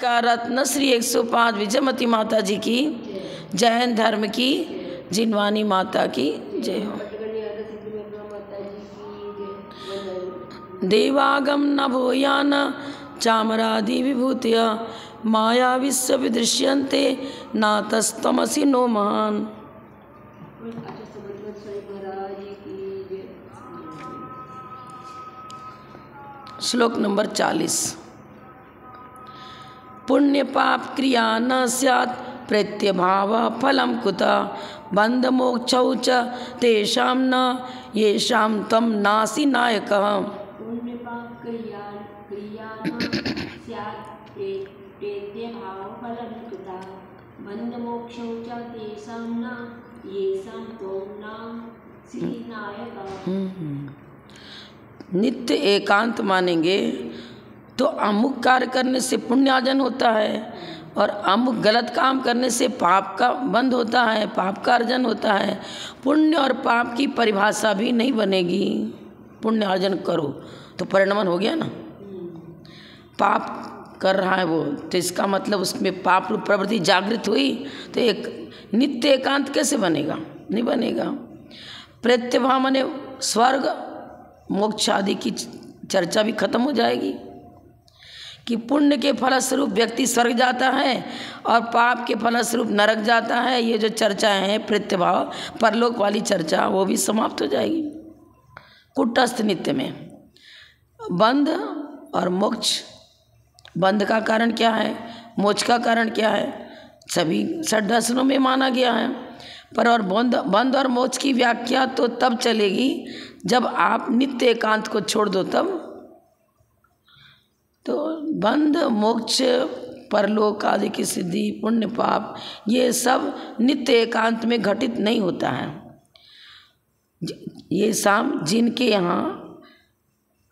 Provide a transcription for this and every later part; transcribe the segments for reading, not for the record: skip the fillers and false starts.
का रत्न श्री 105 विजयमती माता जी की, जैन धर्म की जिनवानी माता की जय हो। देवागम न भूयान चामरादि विभूतिया माया विश्व विदृश्यन्ते नातस्तमसि नो महान। श्लोक नंबर 40। पुण्य पाप क्रिया न स्यात् प्रत्यभाव फलम कुतः बंध मोक्षौ च तेषां न येषां तम नासि नायकः। पुण्य पाप क्रिया न स्यात् प्रत्यभाव फलम कुतः बंध मोक्षौ च तेषां न येषां तम नासि नायकः। नित्य एकांत मानेंगे तो अमुक कार्य करने से पुण्यार्जन होता है और अमुक गलत काम करने से पाप का बंध होता है, पाप का अर्जन होता है। पुण्य और पाप की परिभाषा भी नहीं बनेगी। पुण्य अर्जन करो तो परिणमन हो गया ना, पाप कर रहा है वो, तो इसका मतलब उसमें पाप रूप प्रवृत्ति जागृत हुई, तो एक नित्य एकांत कैसे बनेगा? नहीं बनेगा। प्रत्यभाव माने स्वर्ग मोक्ष आदि की चर्चा भी खत्म हो जाएगी कि पुण्य के फलस्वरूप व्यक्ति स्वर्ग जाता है और पाप के फलस्वरूप नरक जाता है। ये जो चर्चा है प्रत्यभाव परलोक वाली चर्चा, वो भी समाप्त हो जाएगी। कुटस्थ नित्य में बंध और मोक्ष, बंध का कारण क्या है, मोक्ष का कारण क्या है, सभी षड दर्शनों में माना गया है। पर और बंध और मोक्ष की व्याख्या तो तब चलेगी जब आप नित्य एकांत को छोड़ दो तब। तो बंध मोक्ष परलोक आदि की सिद्धि पुण्य पाप ये सब नित्य एकांत में घटित नहीं होता है। ये सब जिनके यहाँ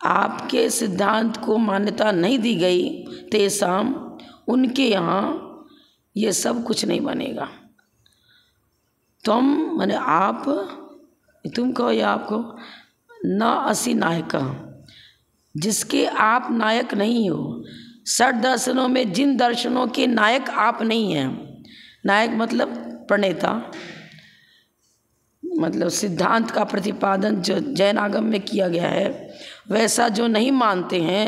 आपके सिद्धांत को मान्यता नहीं दी गई तेसाम, उनके यहाँ ये सब कुछ नहीं बनेगा। तुम माने आप, तुम कहो या आपको, न असी नायक, जिसके आप नायक नहीं हो। षड दर्शनों में जिन दर्शनों के नायक आप नहीं हैं, नायक मतलब प्रणेता, मतलब सिद्धांत का प्रतिपादन जो जैन आगम में किया गया है वैसा जो नहीं मानते हैं,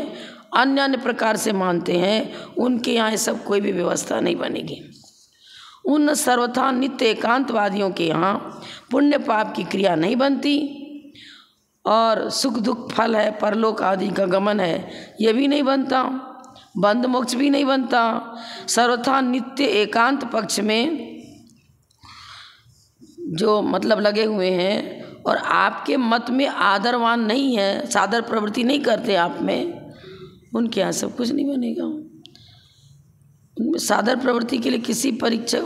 अन्य अन्य प्रकार से मानते हैं, उनके यहाँ ये सब कोई भी व्यवस्था नहीं बनेगी। उन सर्वथा नित्य एकांतवादियों के यहाँ पुण्य पाप की क्रिया नहीं बनती और सुख दुख फल है, परलोक आदि का गमन है, ये भी नहीं बनता, बंध मोक्ष भी नहीं बनता। सर्वथा नित्य एकांत पक्ष में जो मतलब लगे हुए हैं और आपके मत में आदरवान नहीं है, सादर प्रवृत्ति नहीं करते आप में, उनके यहाँ सब कुछ नहीं बनेगा। उनमें सादर प्रवृत्ति के लिए किसी परीक्षा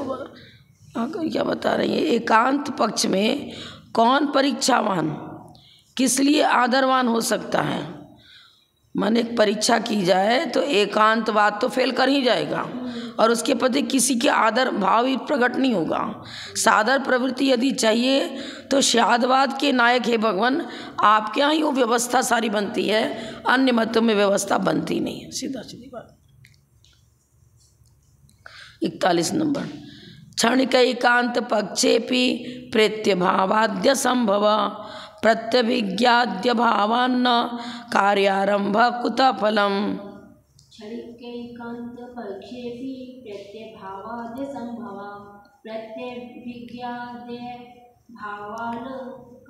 क्या बता रही है, एकांत पक्ष में कौन परीक्षावान, किस लिए आदरवान हो सकता है। माने परीक्षा की जाए तो एकांतवाद तो फेल कर ही जाएगा और उसके प्रति किसी के आदर भाव ही प्रकट नहीं होगा। सादर प्रवृत्ति यदि चाहिए तो शादवाद के नायक है भगवान, आपके यहाँ ही वो व्यवस्था सारी बनती है, अन्य मतों में व्यवस्था बनती नहीं है। सीधा सीधी बात। 41 नंबर। क्षणिकैकांत पक्षेपि प्रत्यभावाद्य संभव प्रत्यभिज्ञाद्य भावान्न कार्यारंभ कुतः फलम। क्षणिकैकांत पक्षेपि प्रत्यभावाद्य संभव प्रत्यभिज्ञाद्य भावान्न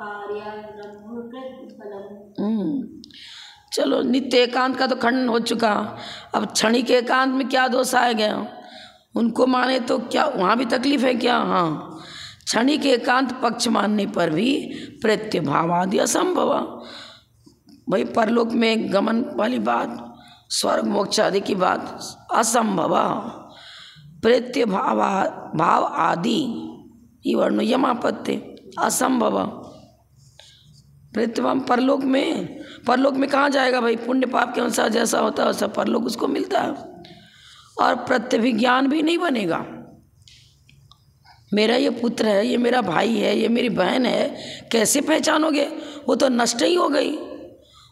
कार्यारंभ कुतः फलम। चलो, नित्य एकांत का तो खंडन हो चुका, अब क्षणिक एकांत में क्या दोष आ गया? उनको माने तो क्या वहाँ भी तकलीफ है क्या? हाँ, क्षणिक एकांत पक्ष मानने पर भी प्रत्यभावादि असंभव, भाई परलोक में गमन वाली बात, स्वर्ग मोक्ष आदि की बात असंभव। प्रत्यभाव भाव आदि ही वर्ण यमापत्य असंभव। प्रत्यभाव परलोक में कहाँ जाएगा भाई? पुण्य पाप के अनुसार जैसा होता है वैसा परलोक उसको मिलता है और प्रत्यभिज्ञान भी नहीं बनेगा। मेरा ये पुत्र है, ये मेरा भाई है, ये मेरी बहन है, कैसे पहचानोगे? वो तो नष्ट ही हो गई,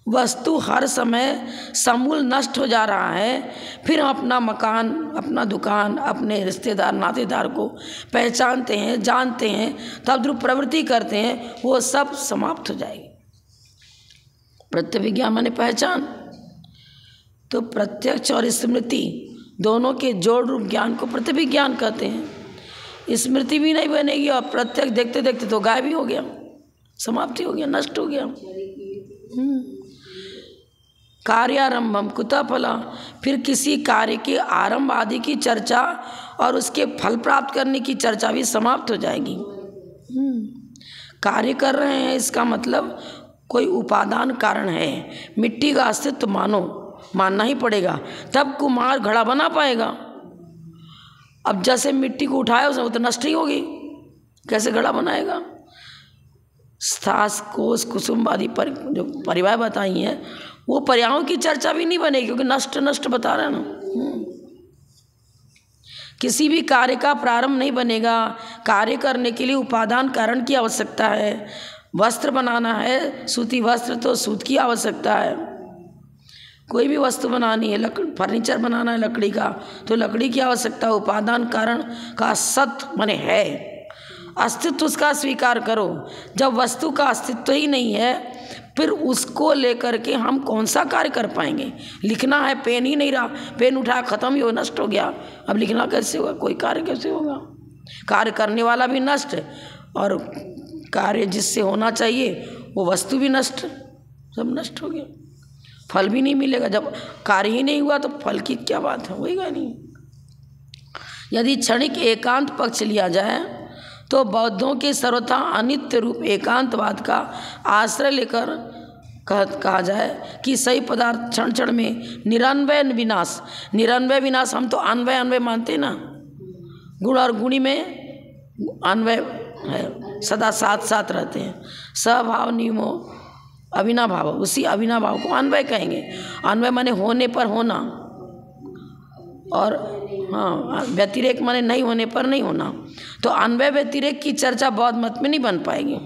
वस्तु हर समय समूल नष्ट हो जा रहा है, फिर हम अपना मकान, अपना दुकान, अपने रिश्तेदार नातेदार को पहचानते हैं, जानते हैं, तब जो प्रवृत्ति करते हैं वो सब समाप्त हो जाएगी। प्रत्यभिज्ञा माने पहचान। तो प्रत्यक्ष और स्मृति दोनों के जोड़ रूप ज्ञान को प्रत्यभिज्ञान कहते हैं। स्मृति भी नहीं बनेगी और प्रत्यक्ष देखते देखते तो गायब ही हो गया, समाप्ति हो गया, नष्ट हो गया। कार्यारंभम कुतः फला, फिर किसी कार्य के आरंभ आदि की चर्चा और उसके फल प्राप्त करने की चर्चा भी समाप्त हो जाएगी। कार्य कर रहे हैं इसका मतलब कोई उपादान कारण है। मिट्टी का अस्तित्व मानना ही पड़ेगा, तब कुम्हार घड़ा बना पाएगा। अब जैसे मिट्टी को उठाया उसने वो तो नष्ट ही होगी, कैसे घड़ा बनाएगा। स्थास कोश कुसुम आदि जो परिवार बताई हैं वो पर्यायों की चर्चा भी नहीं बनेगी, क्योंकि नष्ट बता रहे हैं ना। किसी भी कार्य का प्रारंभ नहीं बनेगा। कार्य करने के लिए उपादान कारण की आवश्यकता है। वस्त्र बनाना है, सूती वस्त्र, तो सूत की आवश्यकता है। कोई भी वस्तु बनानी है, फर्नीचर बनाना है लकड़ी का, तो लकड़ी की आवश्यकता। उपादान कारण का सत माने है, अस्तित्व उसका स्वीकार करो। जब वस्तु का अस्तित्व ही नहीं है, फिर उसको लेकर के हम कौन सा कार्य कर पाएंगे। लिखना है, पेन ही नहीं रहा, पेन उठाया खत्म ही हो, नष्ट हो गया, अब लिखना कैसे होगा, कोई कार्य कैसे होगा। कार्य करने वाला भी नष्ट और कार्य जिससे होना चाहिए वो वस्तु भी नष्ट, सब नष्ट हो गया। फल भी नहीं मिलेगा, जब कार्य ही नहीं हुआ तो फल की क्या बात है, होएगा नहीं। यदि क्षणिक एकांत पक्ष लिया जाए तो बौद्धों के सर्वथा अनित्य रूप एकांतवाद का आश्रय लेकर कहा जाए कि सही पदार्थ क्षण क्षण में निरन्वय विनाश। निरन्वय विनाश हम तो अन्वय मानते ना, गुण और गुणी में अन्वय है, सदा साथ साथ रहते हैं। स्वभाव नियमो अविनाभाव, उसी अविनाभाव को अन्वय कहेंगे। अन्वय माने होने पर होना, और हाँ व्यतिरेक माने नहीं होने पर नहीं होना। तो अन्वय व्यतिरेक की चर्चा बौद्ध मत में नहीं बन पाएगी।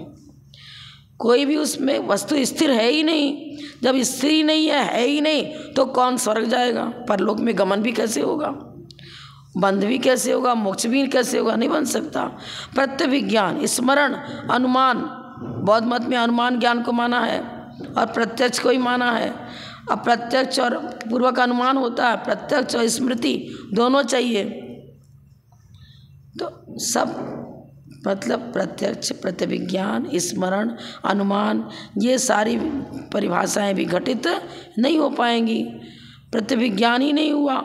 कोई भी उसमें वस्तु स्थिर है ही नहीं। जब स्थिर ही नहीं है ही नहीं, तो कौन स्वर्ग जाएगा, परलोक में गमन भी कैसे होगा, बंध भी कैसे होगा, मोक्ष भी कैसे होगा, नहीं बन सकता। प्रत्यभिज्ञान, स्मरण, अनुमान, बौद्ध मत में अनुमान ज्ञान को माना है और प्रत्यक्ष को ही माना है। अब प्रत्यक्ष और पूर्वक अनुमान होता है, प्रत्यक्ष और स्मृति दोनों चाहिए। तो सब मतलब प्रत्यक्ष, प्रत्यभिज्ञान, स्मरण, अनुमान, ये सारी परिभाषाएं भी घटित नहीं हो पाएंगी। प्रत्यभिज्ञान ही नहीं हुआ।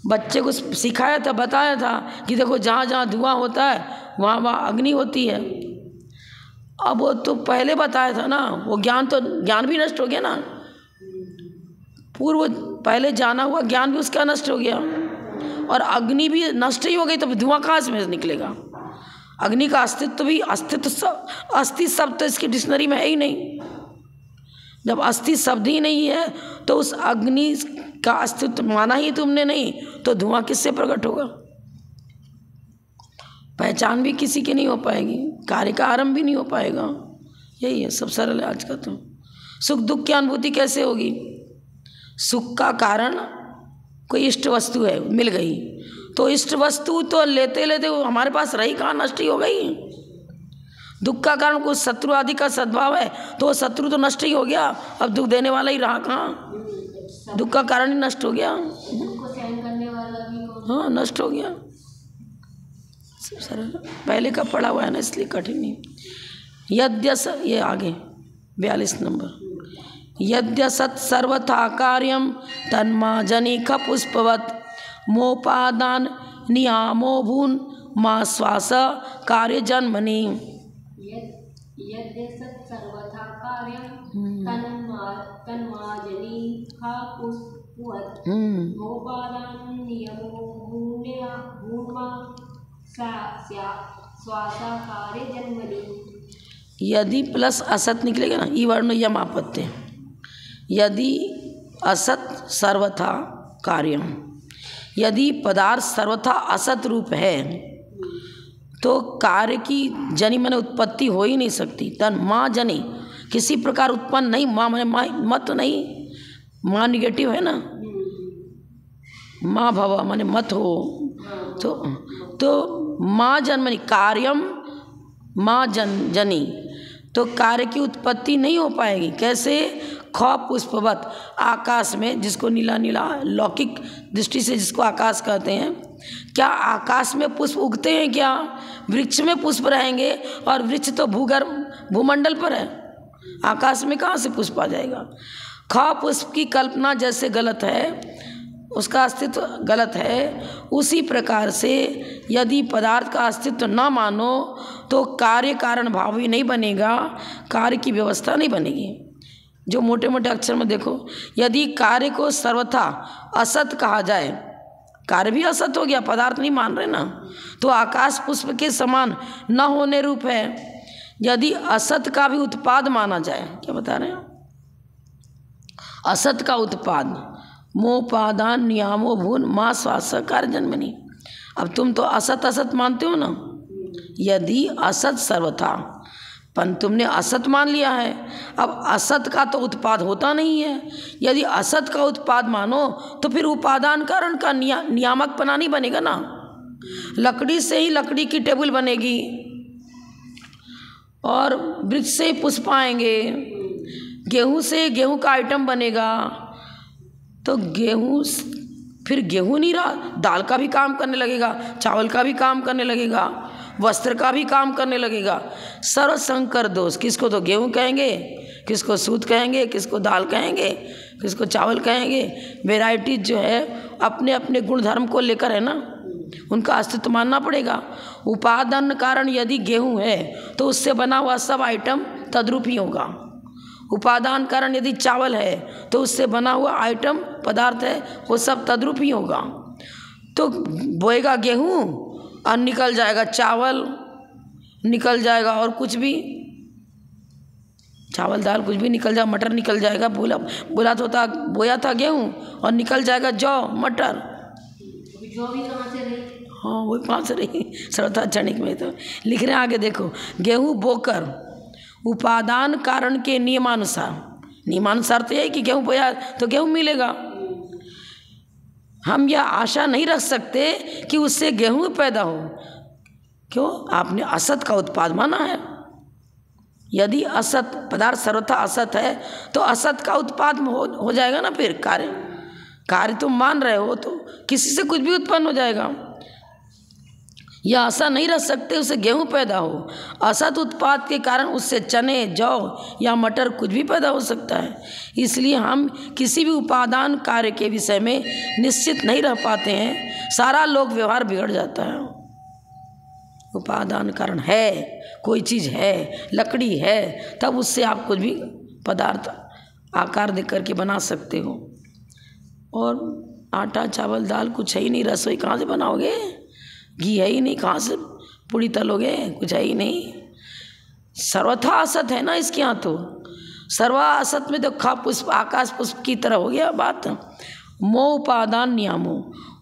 बच्चे को सिखाया था, बताया था कि देखो जहाँ जहाँ धुआं होता है वहाँ वहाँ अग्नि होती है। अब वो तो पहले बताया था ना, वो ज्ञान भी नष्ट हो गया ना। पूर्व पहले जाना हुआ ज्ञान भी उसका नष्ट हो गया, और अग्नि भी नष्ट ही हो गई, तो धुआं कहाँ से निकलेगा। अग्नि का अस्ति शब्द तो इसकी डिक्शनरी में है ही नहीं। जब अस्थि शब्द ही नहीं है तो उस अग्नि का अस्तित्व माना ही तुमने नहीं, तो धुआं किससे प्रकट होगा। पहचान भी किसी की नहीं हो पाएगी, कार्य का आरंभ भी नहीं हो पाएगा। यही है, सब सरल है आज का। तो सुख दुख की अनुभूति कैसे होगी। सुख का कारण कोई इष्ट वस्तु है, मिल गई, तो इष्ट वस्तु तो लेते लेते हमारे पास रही कहाँ, नष्ट ही हो गई। दुख का कारण कोई शत्रु आदि का सद्भाव है, तो वो शत्रु तो नष्ट ही हो गया, अब दुख देने वाला ही रहा कहाँ, दुख का कारण ही नष्ट हो गया। हाँ, नष्ट हो गया। सरल, पहले का पढ़ा हुआ है ना, इसलिए कठिन नहीं। यद्यस, ये आगे 42 नंबर, यद्यसत् सर्वथा कार्यम तन्मा जनिक पुष्पवत मोपादान नियामो भून मां श्वास कार्य जन्मनि। यद्यसत् सर्वथा कार्यम तन्मा जनिक पुष्पवत मोपादान नियामो भून श्वास कार्य जन्मनि। यदि प्लस असत निकलेगा ना, ई वर्ण यम आपत्ति। यदि असत सर्वथा कार्यम, यदि पदार्थ सर्वथा असत रूप है तो कार्य की जनि माने उत्पत्ति हो ही नहीं सकती। तन माँ जनि, किसी प्रकार उत्पन्न नहीं, माँ माने मत नहीं, माँ निगेटिव है ना, माँ भव माने मत हो, तो माँ जन्मनि कार्यम माँ जनी, तो कार्य की उत्पत्ति नहीं हो पाएगी। कैसे? ख पुष्पवत, आकाश में, जिसको नीला नीला लौकिक दृष्टि से जिसको आकाश कहते हैं, क्या आकाश में पुष्प उगते हैं क्या? वृक्ष में पुष्प रहेंगे, और वृक्ष तो भूगर्भ भूमंडल पर है, आकाश में कहाँ से पुष्प आ जाएगा? ख पुष्प की कल्पना जैसे गलत है, उसका अस्तित्व गलत है, उसी प्रकार से यदि पदार्थ का अस्तित्व न मानो तो कार्य कारण भाव भी नहीं बनेगा, कार्य की व्यवस्था नहीं बनेगी। जो मोटे मोटे अक्षर में देखो, यदि कार्य को सर्वथा असत कहा जाए, कार्य भी असत हो गया, पदार्थ नहीं मान रहे ना, तो आकाश पुष्प के समान न होने रूप है। यदि असत का भी उत्पाद माना जाए, क्या बता रहे हैं? असत का उत्पाद, मोपादान नियामो भून माँ श्वास कार्य जन्मनि। अब तुम तो असत असत मानते हो ना, यदि असत सर्वथा, पर तुमने असत मान लिया है, अब असत का तो उत्पाद होता नहीं है। यदि असत का उत्पाद मानो तो फिर उपादान कारण का नियामक पना नहीं बनेगा ना। लकड़ी से ही लकड़ी की टेबल बनेगी, और वृक्ष से ही पुष्प आएंगे, गेहूँ से गेहूँ का आइटम बनेगा, तो गेहूँ फिर गेहूँ नहीं रहा, दाल का भी काम करने लगेगा, चावल का भी काम करने लगेगा, वस्त्र का भी काम करने लगेगा। सर्वसंकर दोष, किसको तो गेहूँ कहेंगे, किसको सूत कहेंगे, किसको दाल कहेंगे, किसको चावल कहेंगे। वेराइटीज जो है अपने अपने गुण धर्म को लेकर है ना, उनका अस्तित्व मानना पड़ेगा। उपादान कारण यदि गेहूँ है तो उससे बना हुआ सब आइटम तद्रूप ही होगा। उपादान कारण यदि चावल है तो उससे बना हुआ आइटम पदार्थ है वो सब तद्रूप ही होगा। तो बोएगा गेहूँ और निकल जाएगा चावल, निकल जाएगा और कुछ भी, चावल दाल कुछ भी निकल जाएगा, मटर निकल जाएगा। बोला तो था, बोया था गेहूँ और निकल जाएगा जौ मटर, जौ भी कहाँ से रही? हाँ वही कहाँ से रही, सर्वथा क्षणिक में। तो लिख रहे हैं आगे देखो, गेहूँ बोकर उपादान कारण के नियमानुसार, नियमानुसार तो यही कि गेहूँ बोया तो गेहूँ मिलेगा। हम यह आशा नहीं रख सकते कि उससे गेहूँ पैदा हो, क्यों? आपने असत का उत्पाद माना है। यदि असत पदार्थ सर्वथा असत है तो असत का उत्पाद हो जाएगा ना। फिर कार्य तुम मान रहे हो तो किसी से कुछ भी उत्पन्न हो जाएगा। यह आशा नहीं रख सकते उससे गेहूँ पैदा हो। असत उत्पाद के कारण उससे चने, जौ या मटर कुछ भी पैदा हो सकता है। इसलिए हम किसी भी उपादान कार्य के विषय में निश्चित नहीं रह पाते हैं, सारा लोक व्यवहार बिगड़ जाता है। उपादान कारण है, कोई चीज़ है, लकड़ी है, तब उससे आप कुछ भी पदार्थ आकार दे करके बना सकते हो। और आटा चावल दाल कुछ है ही नहीं, रसोई कहाँ से बनाओगे? घी है ही नहीं, कहाँ से पूड़ी तलोगे? कुछ है ही नहीं। सर्वथा असत है ना इसके यहाँ। तो सर्वा असत में तो खा पुष्प आकाश पुष्प की तरह हो गया बात। मो उपादान नियामो,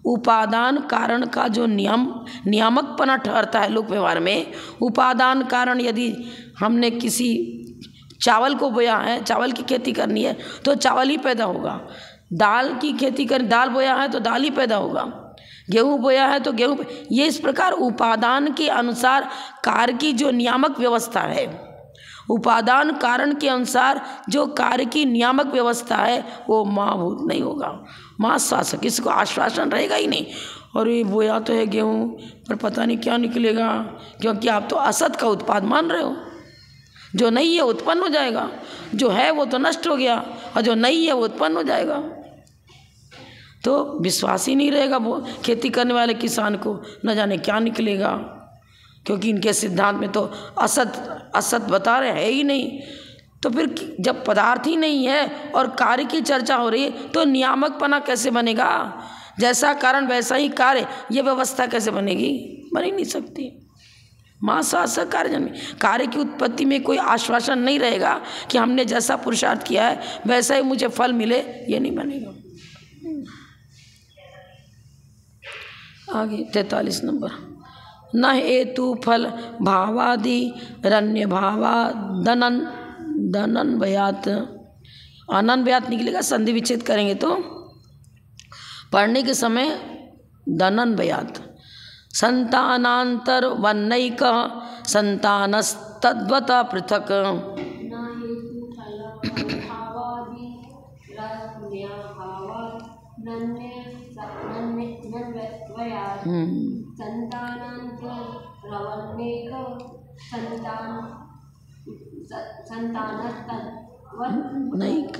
उपादान कारण का जो नियामकपना ठहरता है लोक व्यवहार में। उपादान कारण यदि हमने किसी चावल को बोया है, चावल की खेती करनी है तो चावल ही पैदा होगा। दाल की खेती कर, दाल बोया है तो दाल ही पैदा होगा। गेहूँ बोया है तो गेहूँ। ये इस प्रकार उपादान के अनुसार कार्य की जो नियामक व्यवस्था है, उपादान कारण के अनुसार जो कार्य की नियामक व्यवस्था है वो माभूत नहीं होगा। माँ शासक, इसको आश्वासन रहेगा ही नहीं। और ये बोया तो है गेहूँ पर पता नहीं क्या निकलेगा, क्योंकि आप तो असत का उत्पाद मान रहे हो। जो नहीं है उत्पन्न हो जाएगा, जो है वो तो नष्ट हो गया, और जो नहीं है वो उत्पन्न हो जाएगा। तो विश्वास ही नहीं रहेगा वो खेती करने वाले किसान को, न जाने क्या निकलेगा, क्योंकि इनके सिद्धांत में तो असत असत बता रहे हैं ही नहीं। तो फिर जब पदार्थ ही नहीं है और कार्य की चर्चा हो रही है तो नियामकपना कैसे बनेगा? जैसा कारण वैसा ही कार्य, ये व्यवस्था कैसे बनेगी? बन ही नहीं सकती। माँ शासक कार्य जन्मी, कार्य की उत्पत्ति में कोई आश्वासन नहीं रहेगा कि हमने जैसा पुरुषार्थ किया है वैसा ही मुझे फल मिले, ये नहीं बनेगा। आगे 43 नंबर, न हेतु फल भावादि रण्य भावा दनन्वयात, अनन्वयात निकलेगा, संधि विच्छेद करेंगे तो पढ़ने के समय दनन्वयात। संतानांतर वन्नैक संतानस्तद्वत पृथक। नैक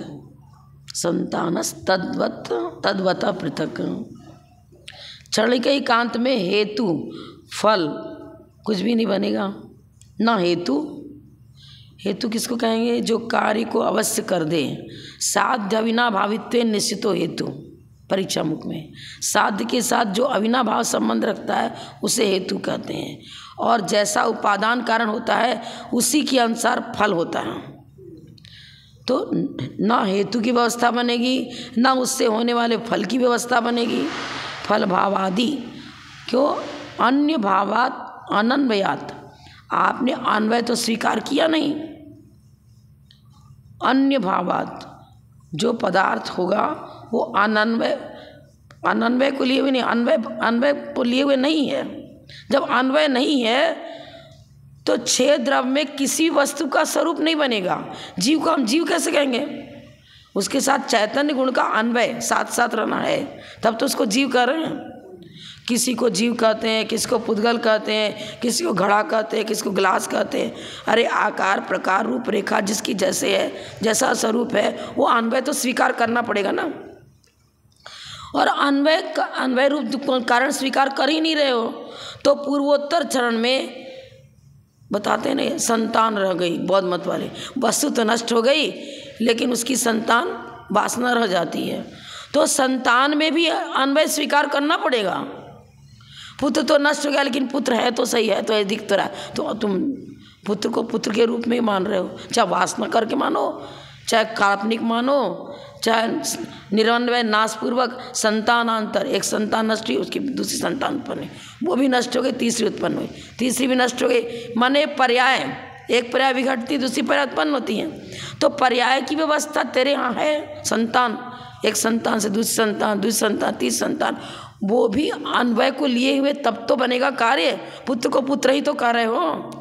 संतानस्तद्वत तद्वत पृथक। क्षणिकैकांत में हेतु फल कुछ भी नहीं बनेगा ना। हेतु किसको कहेंगे? जो कार्य को अवश्य कर दे। साध्य अविनाभावित्वे निश्चितो हेतु, परीक्षा मुख में साध्य के साथ जो अविनाभाव संबंध रखता है उसे हेतु कहते हैं। और जैसा उपादान कारण होता है उसी के अनुसार फल होता है। तो ना हेतु की व्यवस्था बनेगी ना उससे होने वाले फल की व्यवस्था बनेगी। फल भावादि, क्यों? अन्य भावात अनन्वयात, आपने अन्वय तो स्वीकार किया नहीं। अन्य भावात, जो पदार्थ होगा वो अनन्वय को लिए हुए नहीं, अन्वय को लिए हुए नहीं है। जब अन्वय नहीं है तो छह द्रव्य में किसी वस्तु का स्वरूप नहीं बनेगा। जीव को हम जीव कैसे कहेंगे? उसके साथ चैतन्य गुण का अन्वय साथ साथ रहना है, तब तो उसको जीव कह रहे हैं। किसी को जीव कहते हैं, किसी को पुद्गल कहते हैं, किसी को घड़ा कहते हैं, किसी को गिलास कहते हैं। अरे आकार प्रकार रूप रेखा जिसकी जैसे है, जैसा स्वरूप है, वो अन्वय तो स्वीकार करना पड़ेगा ना। और अन्वय रूप कारण स्वीकार कर ही नहीं रहे हो तो पूर्वोत्तर चरण में बताते नहीं, संतान रह गई। बौद्ध मत वाले, वस्तु तो नष्ट हो गई लेकिन उसकी संतान वासना रह जाती है। तो संतान में भी अन्वय स्वीकार करना पड़ेगा। पुत्र तो नष्ट हो गया लेकिन पुत्र है तो सही है, तो ये दिख तो रहा है, तो तुम पुत्र को पुत्र के रूप में मान रहे हो। चाहे वासना करके मानो, चाहे काल्पनिक मानो, चाहे निरन्वय नाशपूर्वक संतानांतर, एक संतान नष्ट हुई उसकी दूसरी संतान उत्पन्न हुई, वो भी नष्ट हो गई, तीसरी उत्पन्न हुई, तीसरी भी नष्ट हो गई। माने पर्याय, एक पर्याय विघटती दूसरी पर्याय उत्पन्न होती है। तो पर्याय की व्यवस्था तेरे यहाँ है। संतान, एक संतान से दूसरी संतान, दूसरी संतान, तीसरी संतान, वो भी अन्वय को लिए हुए तब तो बनेगा कार्य। पुत्र को पुत्र ही तो कर रहे हो,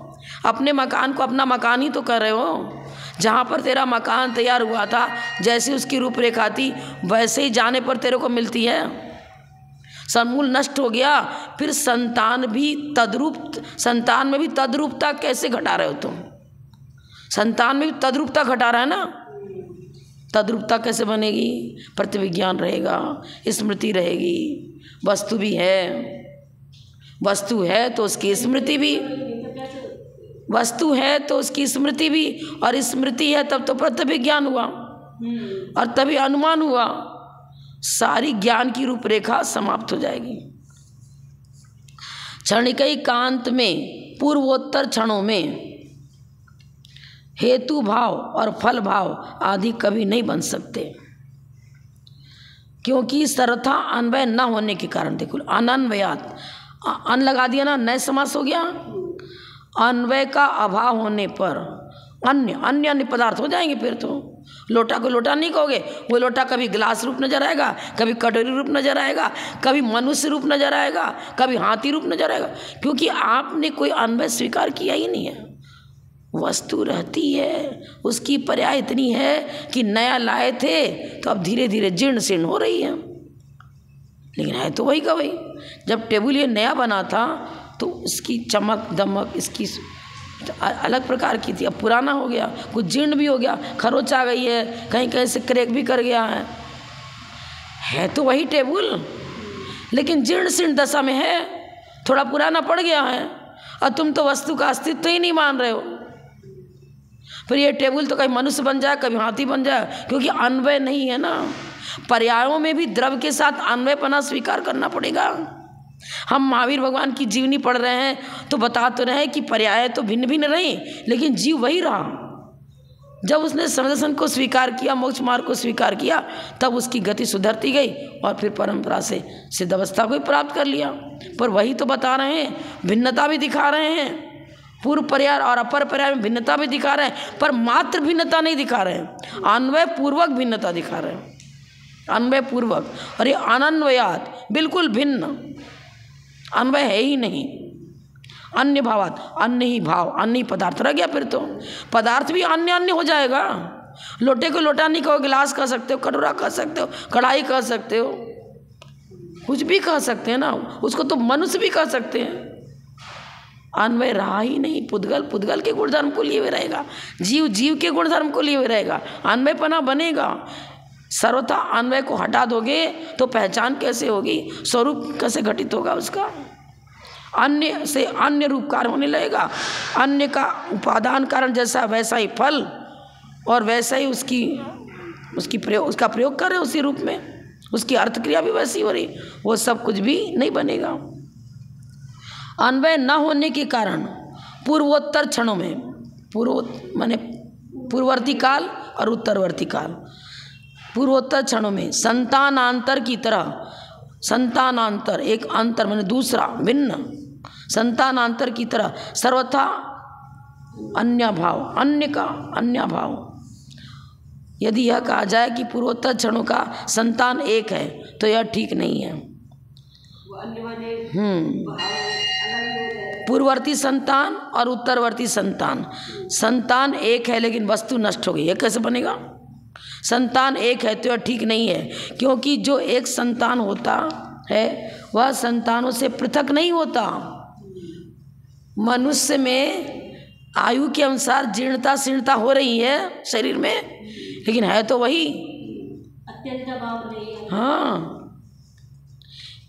अपने मकान को अपना मकान ही तो कर रहे हो। जहाँ पर तेरा मकान तैयार हुआ था, जैसी उसकी रूपरेखा थी वैसे ही जाने पर तेरे को मिलती है। समूल नष्ट हो गया, फिर संतान भी तद्रूप, संतान में भी तद्रूपता कैसे घटा रहे हो तुम? संतान में भी तद्रूपता घटा रहा है ना। तद्रूपता कैसे बनेगी? प्रतिविज्ञान रहेगा, स्मृति रहेगी, वस्तु भी है, वस्तु है तो उसकी स्मृति भी, वस्तु है तो उसकी स्मृति भी, और स्मृति है तब तो प्रतिविज्ञान हुआ और तभी अनुमान हुआ। सारी ज्ञान की रूपरेखा समाप्त हो जाएगी। क्षणिकैकांत में पूर्वोत्तर क्षणों में हेतु भाव और फल भाव आदि कभी नहीं बन सकते, क्योंकि सर्वथा अन्वय न होने के कारण। देखो अनन्वयात, अन लगा दिया ना, नए समास हो गया। अन्वय का अभाव होने पर अन्य पदार्थ हो जाएंगे। फिर तो लोटा को लोटा नहीं कहोगे, वो लोटा कभी गिलास रूप नजर आएगा, कभी कटोरी रूप नजर आएगा, कभी मनुष्य रूप नजर आएगा, कभी हाथी रूप नजर आएगा, क्योंकि आपने कोई अन्वय स्वीकार किया ही नहीं है। वस्तु रहती है, उसकी पर्याय इतनी है कि नया लाए थे तो अब धीरे धीरे जीर्ण शीर्ण हो रही है, लेकिन है तो वही का वही। जब टेबल ये नया बना था तो इसकी चमक दमक इसकी अलग प्रकार की थी, अब पुराना हो गया, कुछ जीर्ण भी हो गया, खरोच आ गई है, कहीं कहीं से क्रैक भी कर गया है तो वही टेबल, लेकिन जीर्ण शीर्ण दशा में है, थोड़ा पुराना पड़ गया है, और तुम तो वस्तु का अस्तित्व ही नहीं मान रहे हो। फिर ये टेबल तो कभी मनुष्य बन जाए, कभी हाथी बन जाए, क्योंकि अन्वय नहीं है ना। पर्यायों में भी द्रव्य के साथ अन्वयपना स्वीकार करना पड़ेगा। हम महावीर भगवान की जीवनी पढ़ रहे हैं तो बता तो रहे हैं कि पर्याय तो भिन्न भिन्न रही, लेकिन जीव वही रहा। जब उसने समदर्शन को स्वीकार किया, मोक्ष मार्ग को स्वीकार किया, तब उसकी गति सुधरती गई और फिर परंपरा से सिद्ध अवस्था को ही प्राप्त कर लिया। पर वही तो बता रहे हैं, भिन्नता भी दिखा रहे हैं, पूर्व पर्याय और अपर पर्याय में भिन्नता भी दिखा रहे हैं, पर मात्र भिन्नता नहीं दिखा रहे हैं, अन्वय पूर्वक भिन्नता दिखा रहे हैं, अन्वय पूर्वक। और ये अनन्वयात बिल्कुल भिन्न, अन्वय है ही नहीं। अन्य भावात, अन्य ही भाव, अन्य ही पदार्थ रह गया, फिर तो पदार्थ भी अन्य अन्य हो जाएगा। लोटे को लोटा नहीं कहो, गिलास कह सकते हो, कटोरा कह सकते हो, कढ़ाई कह सकते हो, कुछ भी कह सकते हैं ना, उसको तो मनुष्य भी कह सकते हैं। अन्वय रहा ही नहीं। पुद्गल पुद्गल के गुणधर्म को लिए हुए रहेगा, जीव जीव के गुणधर्म को लिए हुए रहेगा, अन्वयपना बनेगा। सर्वथा अन्वय को हटा दोगे तो पहचान कैसे होगी, स्वरूप कैसे घटित होगा उसका। अन्य से अन्य रूप कार्य होने लगेगा। अन्य का उपादान कारण जैसा वैसा ही फल, और वैसा ही उसका प्रयोग कर रहे उसी रूप में, उसकी अर्थ क्रिया भी वैसी हो रही, वो सब कुछ भी नहीं बनेगा। अन्वय न होने के कारण पूर्वोत्तर क्षणों में, माने पूर्ववर्ती काल और उत्तरवर्ती काल, पूर्वोत्तर क्षणों में संतानांतर की तरह, संतानांतर एक अंतर माने दूसरा भिन्न, संतानांतर की तरह सर्वथा अन्य भाव, अन्य का अन्य भाव। यदि यह कहा जाए कि पूर्वोत्तर क्षणों का संतान एक है तो यह ठीक नहीं है। पूर्ववर्ती संतान और उत्तरवर्ती संतान, संतान एक है लेकिन वस्तु नष्ट हो गई, यह कैसे बनेगा? संतान एक है तो यह ठीक नहीं है, क्योंकि जो एक संतान होता है वह संतानों से पृथक नहीं होता। मनुष्य में आयु के अनुसार जीर्णता शीर्णता हो रही है शरीर में, लेकिन है तो वही अत्यंत भाव नहीं है। हाँ,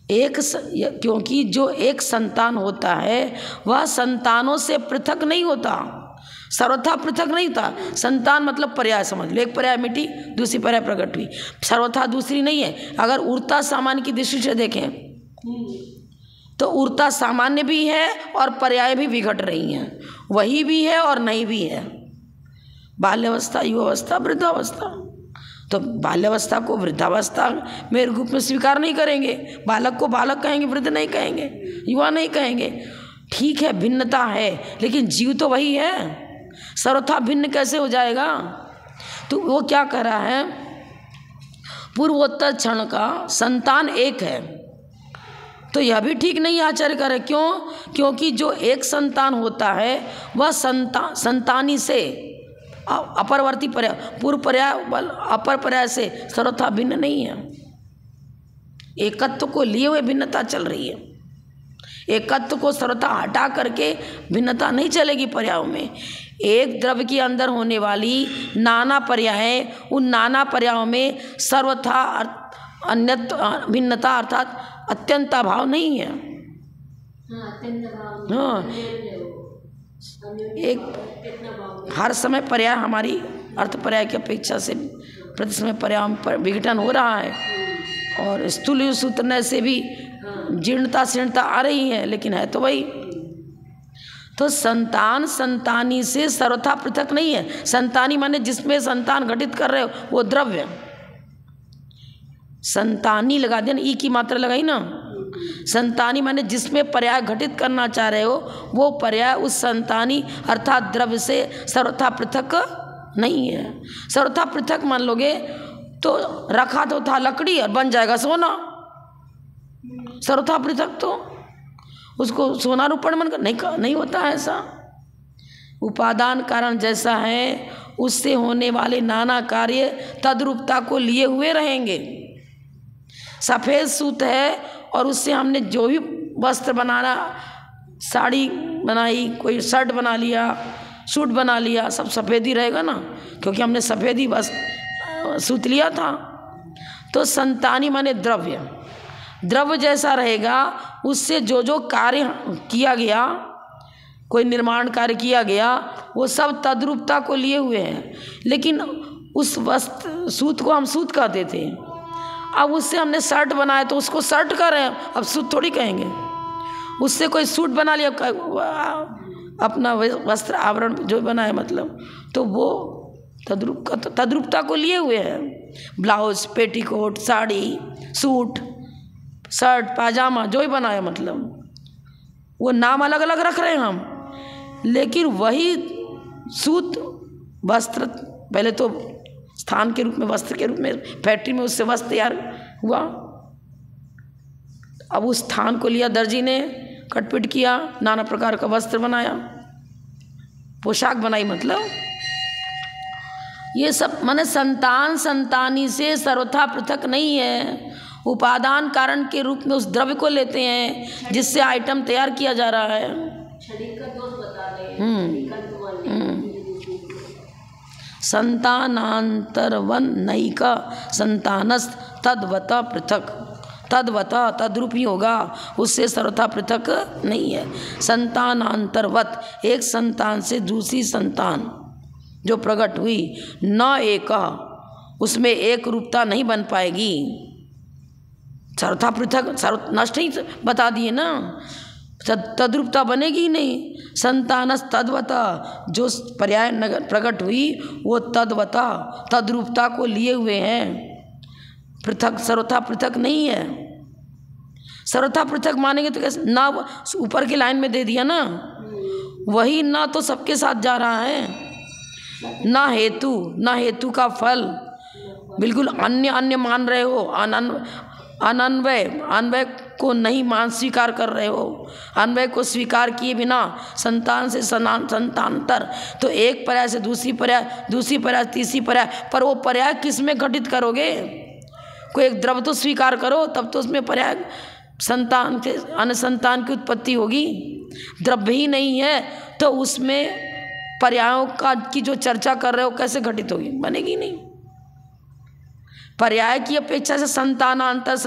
क्योंकि जो एक संतान होता है वह संतानों से पृथक नहीं होता, सर्वथा पृथक नहीं होता। संतान मतलब पर्याय समझ लो, एक पर्याय मिटी दूसरी पर्याय प्रकट हुई, सर्वथा दूसरी नहीं है। अगर उड़ता सामान्य की दृष्टि से देखें तो उड़ता सामान्य भी है और पर्याय भी विघट रही हैं, वही भी है और नहीं भी है। बाल्यावस्था, युवावस्था, वृद्धावस्था, तो बाल्यावस्था को वृद्धावस्था में रूप में स्वीकार नहीं करेंगे, बालक को बालक कहेंगे, वृद्ध नहीं कहेंगे, युवा नहीं कहेंगे। ठीक है, भिन्नता है, लेकिन जीव तो वही है, सर्वथा भिन्न कैसे हो जाएगा? तो वो क्या कह रहा है, पूर्वोत्तर क्षण का संतान एक है, तो यह भी ठीक नहीं आचार्य करे। क्यों? क्योंकि जो एक संतान होता है वह संतानी से अपरवर्ती पर्याय, पूर्व पर्याय अपर पर्याय से सर्वथा भिन्न नहीं है। एकत्व को लिए हुए भिन्नता चल रही है, एकत्व को सर्वथा हटा करके भिन्नता नहीं चलेगी पर्यायों में। एक द्रव्य के अंदर होने वाली नाना पर्याय, उन नाना पर्यायों में सर्वथा अन्यत्र भिन्नता अर्थात अत्यंता भाव नहीं है। हाँ, एक हर समय पर्याय हमारी अर्थ पर्याय की अपेक्षा से प्रति समय पर्याय पर विघटन हो रहा है, और स्थूल सूत्रने से भी जीर्णता शीर्णता आ रही है, लेकिन है तो वही। तो संतान संतानी से सर्वथा पृथक नहीं है। संतानी माने जिसमें संतान घटित कर रहे हो वो द्रव्य, संतानी लगा दिया ना, ई की मात्रा लगाई ना, संतानी माने जिसमें पर्याय घटित करना चाह रहे हो वो पर्याय उस संतानी अर्थात द्रव्य से सर्वथा पृथक नहीं है। सर्वथा पृथक मान लोगे तो रखा तो था लकड़ी और बन जाएगा सोना, सर्वथा पृथक तो उसको सोना रूपण मन का नहीं होता है ऐसा। उपादान कारण जैसा है उससे होने वाले नाना कार्य तद्रूपता को लिए हुए रहेंगे। सफ़ेद सूत है और उससे हमने जो भी वस्त्र बनाना, साड़ी बनाई, कोई शर्ट बना लिया, सूट बना लिया, सब सफ़ेद ही रहेगा ना, क्योंकि हमने सफ़ेद ही वस्त्र सूत लिया था। तो संतानी माने द्रव्य, द्रव्य जैसा रहेगा उससे जो जो कार्य किया गया, कोई निर्माण कार्य किया गया, वो सब तद्रूपता को लिए हुए हैं। लेकिन उस वस्त्र सूत को हम सूत कहते थे, अब उससे हमने शर्ट बनाया तो उसको शर्ट कह रहे हैं, अब सूट थोड़ी कहेंगे। उससे कोई सूट बना लिया, अपना वस्त्र आवरण जो बनाए मतलब, तो वो तद्रूपता को लिए हुए हैं। Blouse, petticoat, sari, suit, shirt, pyjama जो भी बनाया मतलब वो नाम अलग अलग रख रहे हैं हम, लेकिन वही सूत वस्त्र पहले तो स्थान के रूप में, वस्त्र के रूप में फैक्ट्री में उससे वस्त्र तैयार हुआ। अब उस स्थान को लिया दर्जी ने, कटपिट किया, नाना प्रकार का वस्त्र बनाया, पोशाक बनाई। मतलब ये सब माने संतान संतानी से सर्वथा पृथक नहीं है, उपादान कारण के रूप में उस द्रव्य को लेते हैं जिससे आइटम तैयार किया जा रहा है। क्षणिक का दोष बता रहे हैं। संतानांतरवन नैका संतानस तद्वत पृथक, तद्वत तद्रूप ही होगा, उससे सर्वथा पृथक नहीं है। संतानांतरवत, एक संतान से दूसरी संतान जो प्रकट हुई, न एक, उसमें एक रूपता नहीं बन पाएगी। सर्वथा पृथक, सर्व नष्ट ही बता दिए ना, तद्रूपता बनेगी ही नहीं। संतानस तद्वता, जो पर्याय नगर प्रकट हुई वो तद्वता तद्रूपता को लिए हुए हैं, पृथक सर्वथा पृथक नहीं है। सर्वथा पृथक मानेंगे तो कैसे? ना ऊपर की लाइन में दे दिया ना, वही ना तो सबके साथ जा रहा है, ना हेतु, ना हेतु का फल, बिल्कुल अन्य अन्य मान रहे हो, अनन्वय, अन्वय को नहीं मान स्वीकार कर रहे हो, अन्वय को स्वीकार किए बिना संतान से संतांतर, तो एक पर्याय से दूसरी पर्याय, दूसरी पर्याय तीसरी पर्याय, पर वो पर्याय किस में घटित करोगे? कोई एक द्रव्य तो स्वीकार करो, तब तो उसमें पर्याय संतान के अन्य संतान की उत्पत्ति होगी। द्रव्य ही नहीं है तो उसमें पर्यायों का की जो चर्चा कर रहे हो कैसे घटित होगी? बनेगी नहीं। पर्याय की अपेक्षा से संतानांतर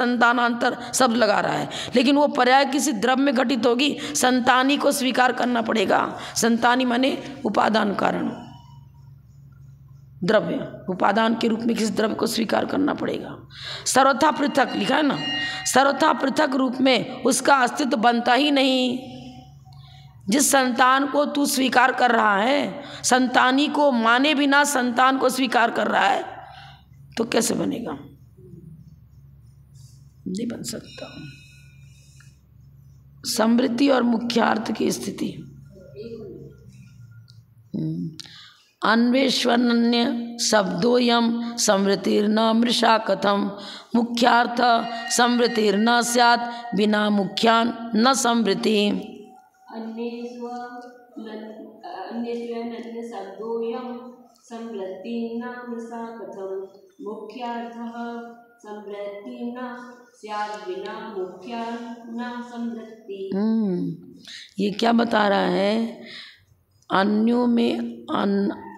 शब्द लगा रहा है, लेकिन वो पर्याय किसी द्रव्य में घटित होगी, संतानी को स्वीकार करना पड़ेगा। संतानी माने उपादान कारण, द्रव्य, उपादान के रूप में किसी द्रव्य को स्वीकार करना पड़ेगा। सर्वथा पृथक लिखा है ना, सर्वथा पृथक रूप में उसका अस्तित्व बनता ही नहीं। जिस संतान को तू स्वीकार कर रहा है, संतानी को माने बिना संतान को स्वीकार कर रहा है, तो कैसे बनेगा? नहीं बन सकता। समृद्धि और मुख्यार्थ की स्थिति, अन्वेषण्य शब्दोयम समृतिर्न मृषा कथम, मुख्यार्थ समृतिर्न स्यात् बिना मुख्यान न समृति। अन्य शब्दोयम समृतिर्न मृषा कथम, मुख्यार्थः समृतिर्न स्यात् बिना मुख्यान न समृति। ये क्या बता रहा है? अन्यों में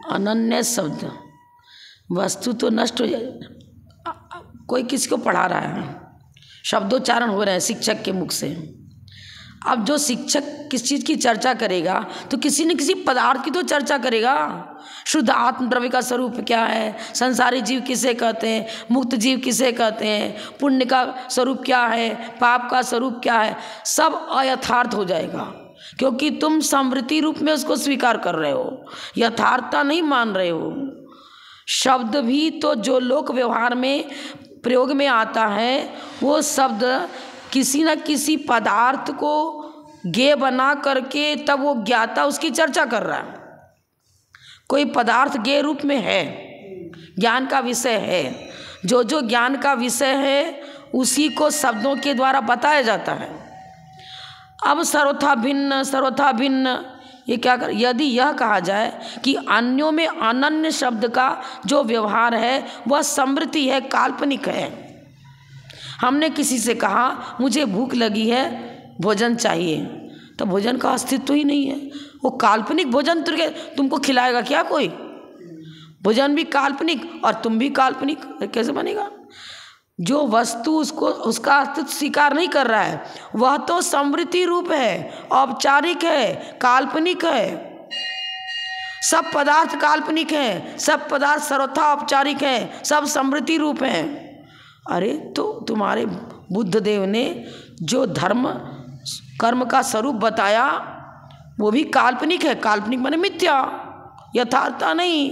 अनन्य शब्द, वस्तु तो नष्ट हो जाए। कोई किसी को पढ़ा रहा है, शब्दोच्चारण हो रहे हैं शिक्षक के मुख से। अब जो शिक्षक किस चीज़ की चर्चा करेगा तो किसी न किसी पदार्थ की तो चर्चा करेगा। शुद्ध आत्म द्रव्य का स्वरूप क्या है, संसारी जीव किसे कहते हैं, मुक्त जीव किसे कहते हैं, पुण्य का स्वरूप क्या है, पाप का स्वरूप क्या है, सब अयथार्थ हो जाएगा, क्योंकि तुम समृद्धि रूप में उसको स्वीकार कर रहे हो, यथार्थता नहीं मान रहे हो। शब्द भी तो जो लोक व्यवहार में प्रयोग में आता है, वो शब्द किसी न किसी पदार्थ को ज्ञेय बना करके तब वो ज्ञाता उसकी चर्चा कर रहा है। कोई पदार्थ ज्ञेय रूप में है, ज्ञान का विषय है, जो जो ज्ञान का विषय है उसी को शब्दों के द्वारा बताया जाता है। अब सर्वथा भिन्न ये क्या कर, यदि यह कहा जाए कि अन्यों में अनन्य शब्द का जो व्यवहार है वह समृद्धि है, काल्पनिक है। हमने किसी से कहा मुझे भूख लगी है, भोजन चाहिए, तो भोजन का अस्तित्व ही नहीं है, वो काल्पनिक भोजन तुमको खिलाएगा क्या कोई? भोजन भी काल्पनिक और तुम भी काल्पनिक, कैसे बनेगा? जो वस्तु उसको उसका अस्तित्व स्वीकार नहीं कर रहा है वह तो समृद्धि रूप है, औपचारिक है, काल्पनिक है। सब पदार्थ काल्पनिक हैं, सब पदार्थ सर्वथा औपचारिक हैं, सब समृद्धि रूप हैं। अरे तो तुम्हारे बुद्ध देव ने जो धर्म कर्म का स्वरूप बताया वो भी काल्पनिक है। काल्पनिक माने मिथ्या, यथार्थता नहीं।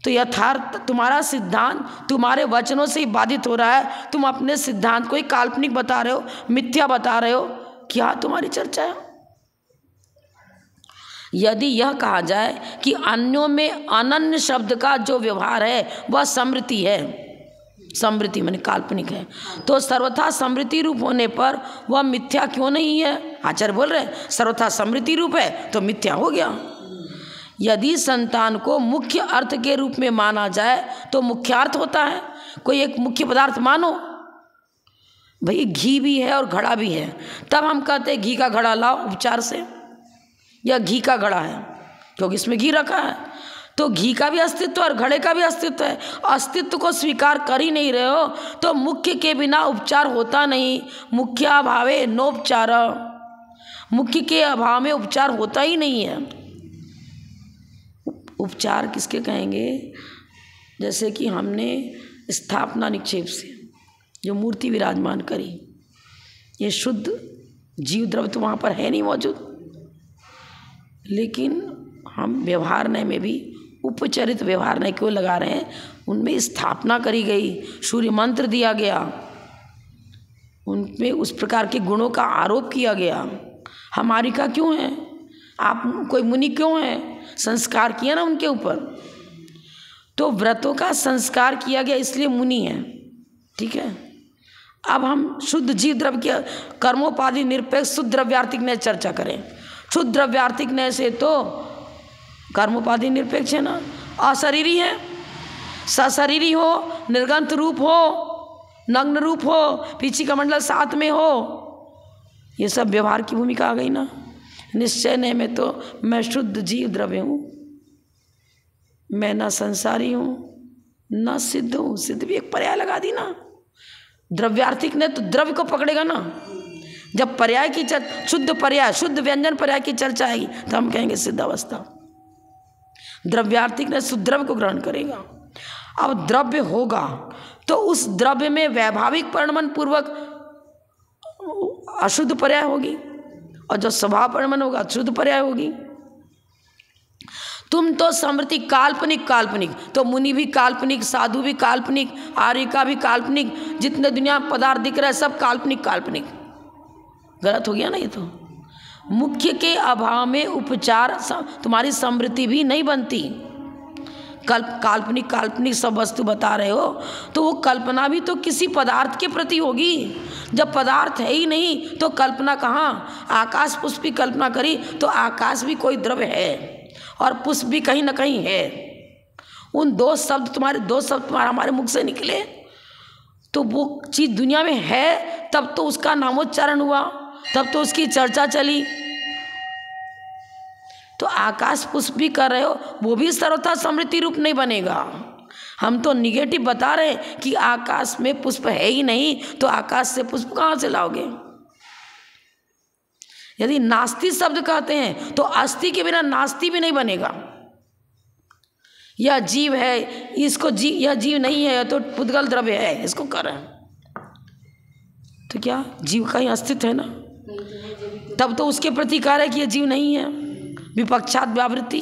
तो यथार्थ तुम्हारा सिद्धांत तुम्हारे वचनों से ही बाधित हो रहा है। तुम अपने सिद्धांत को ही काल्पनिक बता रहे हो, मिथ्या बता रहे हो। क्या तुम्हारी चर्चा है? यदि यह कहा जाए कि अन्यों में अनन्य शब्द का जो व्यवहार है वह समृति है, समृति माने काल्पनिक है, तो सर्वथा समृति रूप होने पर वह मिथ्या क्यों नहीं है? आचार्य बोल रहे सर्वथा समृति रूप है तो मिथ्या हो गया। यदि संतान को मुख्य अर्थ के रूप में माना जाए तो मुख्यार्थ होता है। कोई एक मुख्य पदार्थ मानो, भाई घी भी है और घड़ा भी है, तब हम कहते हैं घी का घड़ा लाओ उपचार से, या घी का घड़ा है क्योंकि इसमें घी रखा है। तो घी का भी अस्तित्व और घड़े का भी अस्तित्व है। अस्तित्व को स्वीकार कर ही नहीं रहे हो तो मुख्य के बिना उपचार होता नहीं। मुख्य अभावे नोपचार, मुख्य के अभाव में उपचार होता ही नहीं है। उपचार किसके कहेंगे? जैसे कि हमने स्थापना निक्षेप से जो मूर्ति विराजमान करी, ये शुद्ध जीव द्रव्य तो वहाँ पर है नहीं मौजूद, लेकिन हम व्यवहार नय में भी उपचरित व्यवहार नय क्यों लगा रहे हैं? उनमें स्थापना करी गई, सूर्य मंत्र दिया गया, उनमें उस प्रकार के गुणों का आरोप किया गया। हमारी का क्यों है? आप कोई मुनि क्यों हैं? संस्कार किया ना उनके ऊपर, तो व्रतों का संस्कार किया गया इसलिए मुनि है। ठीक है, अब हम शुद्ध जीव द्रव्य के कर्मोपाधि निरपेक्ष शुद्ध द्रव्यार्थिक न्याय चर्चा करें। शुद्ध द्रव्यार्थिक न्याय से तो कर्मोपाधि निरपेक्ष है ना, अशरीरी है, सशरीरी हो, निर्गंत रूप हो, नग्न रूप हो, पीछे का मंडल साथ में हो, ये सब व्यवहार की भूमिका आ गई ना। निश्चय ने में तो मैं शुद्ध जीव द्रव्य हूँ, मैं ना संसारी हूँ ना सिद्ध हूँ। सिद्ध भी एक पर्याय लगा दी ना। द्रव्यार्थिक ने तो द्रव्य को पकड़ेगा ना। जब पर्याय की शुद्ध पर्याय शुद्ध व्यंजन पर्याय की चर्चा आएगी तो हम कहेंगे सिद्ध अवस्था। द्रव्यार्थिक ने शुद्ध द्रव्य को ग्रहण करेगा। अब द्रव्य होगा तो उस द्रव्य में वैभाविक परिणमन पूर्वक अशुद्ध पर्याय होगी, और जो स्वभाव परिणमन होगा शुद्ध पर्याय होगी। तुम तो समृति काल्पनिक काल्पनिक, तो मुनि भी काल्पनिक, साधु भी काल्पनिक, आर्य का भी काल्पनिक, जितने दुनिया में पदार्थ दिख रहे हैं सब काल्पनिक काल्पनिक। गलत हो गया ना ये तो। मुख्य के अभाव में उपचार तुम्हारी समृति भी नहीं बनती। काल्पनिक काल्पनिक सब वस्तु बता रहे हो तो वो कल्पना भी तो किसी पदार्थ के प्रति होगी। जब पदार्थ है ही नहीं तो कल्पना कहाँ? आकाश पुष्प की कल्पना करी तो आकाश भी कोई द्रव्य है और पुष्प भी कहीं ना कहीं है। उन दो शब्द तुम्हारे हमारे मुख से निकले तो वो चीज़ दुनिया में है, तब तो उसका नामोच्चारण हुआ, तब तो उसकी चर्चा चली। तो आकाश पुष्प भी कर रहे हो, वो भी सर्वथा समृति रूप नहीं बनेगा। हम तो निगेटिव बता रहे हैं कि आकाश में पुष्प है ही नहीं, तो आकाश से पुष्प कहाँ से लाओगे? यदि नास्ति शब्द कहते हैं तो अस्थि के बिना नास्ति भी नहीं बनेगा। यह जीव है, इसको यह जीव नहीं है तो पुद्गल द्रव्य है, इसको कर रहे हैं तो क्या जीव का ही अस्तित्व है ना? तब तो उसके प्रति कार्य है कि यह जीव नहीं है। विपक्षात व्यावृत्ति,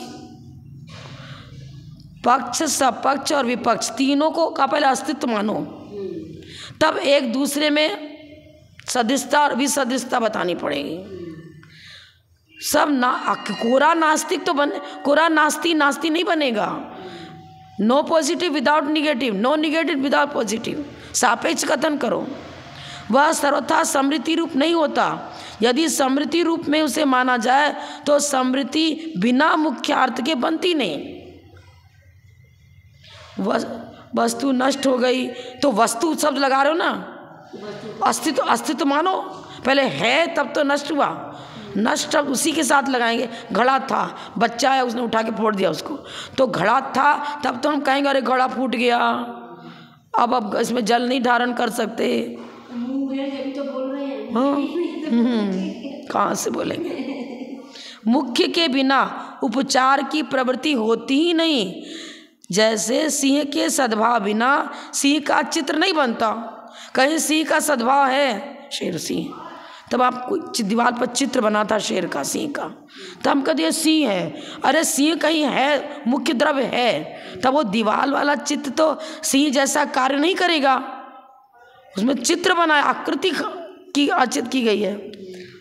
पक्ष सपक्ष और विपक्ष तीनों को का पहले अस्तित्व मानो, तब एक दूसरे में सदृशता और विसदृशता बतानी पड़ेगी। सब कोरा नास्तिक तो कोरा नास्ति नहीं बनेगा। No positive without negative, no negative without positive, सापेक्ष कथन करो। वह सर्वथा समृति रूप नहीं होता। यदि समृति रूप में उसे माना जाए तो समृति बिना मुख्यार्थ के बनती नहीं। वस्तु नष्ट हो गई तो वस्तु शब्द लगा रहे हो ना, अस्तित्व मानो। पहले है तब तो नष्ट हुआ, नष्ट शब्द उसी के साथ लगाएंगे। घड़ा था, बच्चा है उसने उठा के फोड़ दिया उसको, तो घड़ा था तब तो हम कहेंगे अरे घड़ा फूट गया, अब इसमें जल नहीं धारण कर सकते। तो बोल रहे हैं हाँ, कहाँ से बोलेंगे? मुख्य के बिना उपचार की प्रवृत्ति होती ही नहीं। जैसे सिंह के सद्भाव बिना सिंह का चित्र नहीं बनता। कहीं सिंह का सद्भाव है, शेर सिंह, तब आप दीवार पर चित्र बना था शेर का, सिंह का, तब हम कहते हैं सिंह है। अरे सिंह कहीं है, मुख्य द्रव्य है, तब वो दीवार वाला चित्र तो सिंह जैसा कार्य नहीं करेगा। उसमें चित्र बना, आकृति की अर्चित की गई है,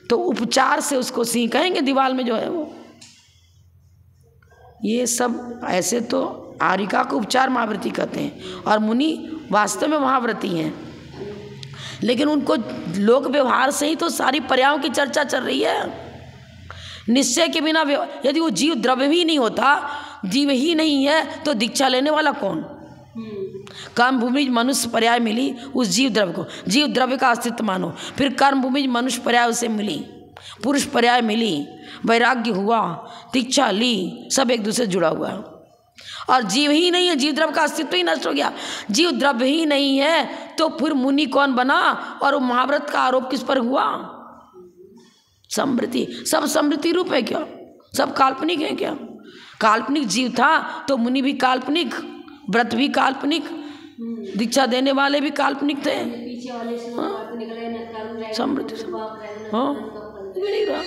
तो उपचार से उसको सिंह कहेंगे दीवार में जो है वो। ये सब ऐसे तो आरिका को उपचार महाव्रती कहते हैं और मुनि वास्तव में महाव्रती हैं, लेकिन उनको लोक व्यवहार से ही तो सारी पर्यायों की चर्चा चल रही है। निश्चय के बिना यदि वो जीव द्रव्य ही नहीं होता, जीव ही नहीं है, तो दीक्षा लेने वाला कौन? कर्म भूमि मनुष्य पर्याय मिली उस जीव द्रव्य को, जीव द्रव्य का अस्तित्व मानो, फिर कर्म भूमि मनुष्य पर्याय उसे मिली, पुरुष पर्याय मिली, वैराग्य हुआ, दीक्षा ली, सब एक दूसरे से जुड़ा हुआ है। और जीव ही नहीं है, जीव द्रव्य का अस्तित्व ही नष्ट हो गया। जीव द्रव्य ही नहीं है तो फिर मुनि कौन बना? और वो महाव्रत का आरोप किस पर हुआ? समृद्धि, सब समृद्धि रूप है क्या? सब काल्पनिक है क्या? काल्पनिक जीव था तो मुनि भी काल्पनिक, व्रत भी काल्पनिक, दीक्षा देने वाले भी काल्पनिक थे। समृद्धि हाँ नहीं रहा।